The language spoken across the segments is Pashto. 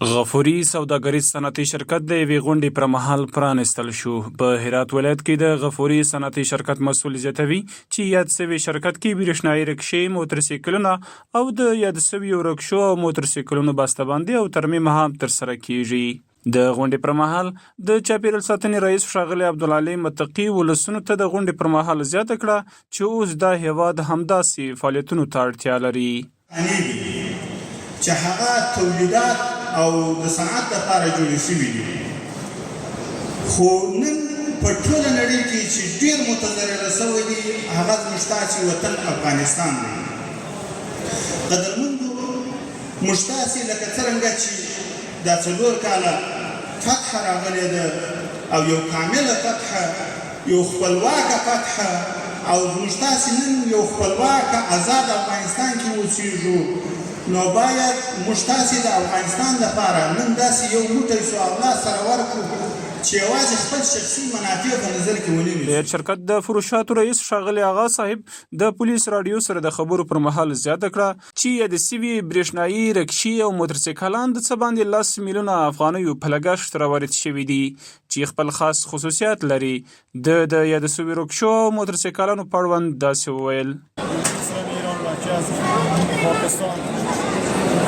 غفوري سوداکریز صنعتي شرکت د یوې غونډې پرمهال پرانستل شو. په هرات ولایت کې د غفوري صنعتي شرکت مسؤل زیاتوي چې یاد سوي شرکت کې برېښنایې رکشې، موترسېکلونه او د یاد سویو رکشو او موترسېکلونو بسته بندي او ترمیم هم ترسره کیږي. د غونډې پرمهال د چاپیریال ساتنې رئیس ښاغلی عبدالعلي متقي ولسونو ته د غونډې پرمهال زیاته کړه چې اوس دا هیواد همداسې فعالیتونو ته اړتیا لري چې هغه تولیدات او د صنعت لپاره جوړې شوي دي، خو نن په ټوله نړۍ کې چې ډېر متضرره شوی دی هغه زموږ ستاسې وطن افغانستان دی. قدرمندو موږ ستاسې لکه څرنګه چې دا 4 کاله فتحه راغلې ده او یو کامله فتحه، یو خپلواکه فتحه، او زموږ ستاسې نن یو خپلواکه آزاد افغانستان کې اوسېږو، نو باید موږ تاسې د افغانستان لپاره نن داسې یو موټی شو الله سره ورکړو چې یوازې خپل شخصي منافع په نظر کې ونه نیسو. د شرکت د فروشاتو رئیس ښاغلی آغا صاحب د پولیس راډیو سره د خبرو پر مهال زیاته کړه چې یاد سوي برېښنایې رکشې او موترسېکلان د څه باندې 10 میلیونه افغانیو په لګښت راوارد شوي دي چې خپل خاص خصوصیات لري. د یاد سوي رکشو او موترسېکلانو په اړوند داسې وویل: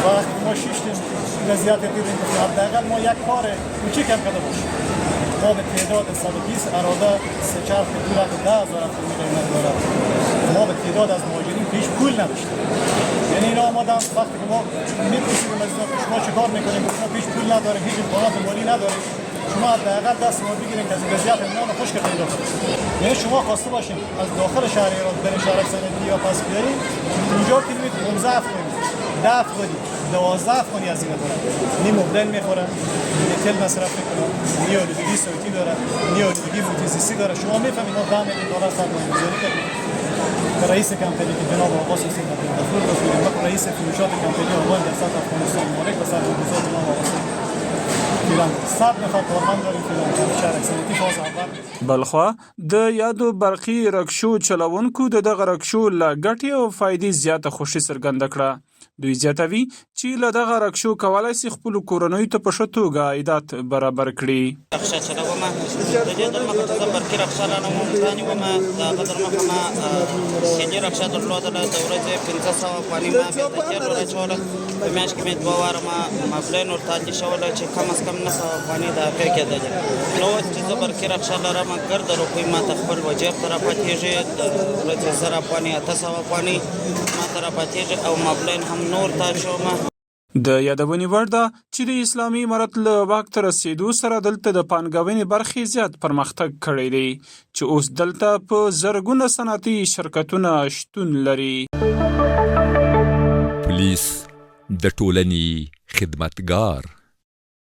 وقتی ما شیشتیم وضعیت دیدیم که حداقل ما یک کار کوچیک هم کرده باشیم. ما به تعداد 120 اراده سه چرخ دولت 10,000 افغانی قیمت دارد. ما به تعداد از مهاجرین پیش پول نداشتیم. یعنی اینا آمدن وقتی که ما میپرسیم از شما چه کار میکنیم، شما پیش پول نداریم، هیچ امکانات مالی نداریم، شما حداقل دست ما بگیریم که از این وضعیت اینا رو خشک پیدا کنیم. یعنی شما خواسته باشیم از داخل شهر ایران برین شهرک صنعتی یا پس بیاریم، اونجا که میرید 15 افغانی 10 افغانی 12 افغانی از این دارن، نی مبلن میخورن، نی تل مصرف میکنن، نی آلودگی صوتی داره، نی آلودگی محیط داره. شما میفهمید ما 10 میلیون دلار سرمایه‌گذاری کردیم. رئیس کمپانی که جناب آقا سیستم غفور گفتیم، رئیس فروشات کمپانی آقا در سطح افغانستان مالک و سرمایه‌گذار جناب آقا بلخوا د یادو برقي رکشو چلونکو د دغه رکشو له ګټې او فایدې زیاته خوښي څرګنده کړه. دوی زیاتوي چې له دغه رکشو کولی شي خپلو کورنیو ته په ښه توګه عایدات برابر کړي. رکشه چلومه د دې در مخه چې زه برقي رکشه رانوم ځان ومه د هغه در مخه ما سیلي رکشه درلودله، د ورځې 500 افغاني ما بېرته تېل وراچوله. په میاشت کې مې 2 واره ما مبلین ورته اچوله چې کم از کم 900 افغاني د هغې کېدلې. نو اوس چې زه برقي رکشه لرم ګرده روپۍ ما ته خپل وجیب ته راپاتېږي، د ورځې 1000 افغاني 800 افغاني ما ته راپاتېږي او مبلین هم نور تاچومه. د یادونې وړ ده چې د اسلامي امارت له واک ته رسېدو سره دلته د پانګونې برخې زیات پرمختګ کړی دی چې اوس دلته په زرګونه صنعتي شرکتونه شتون لري. پولیس د ټولنې خدمتګار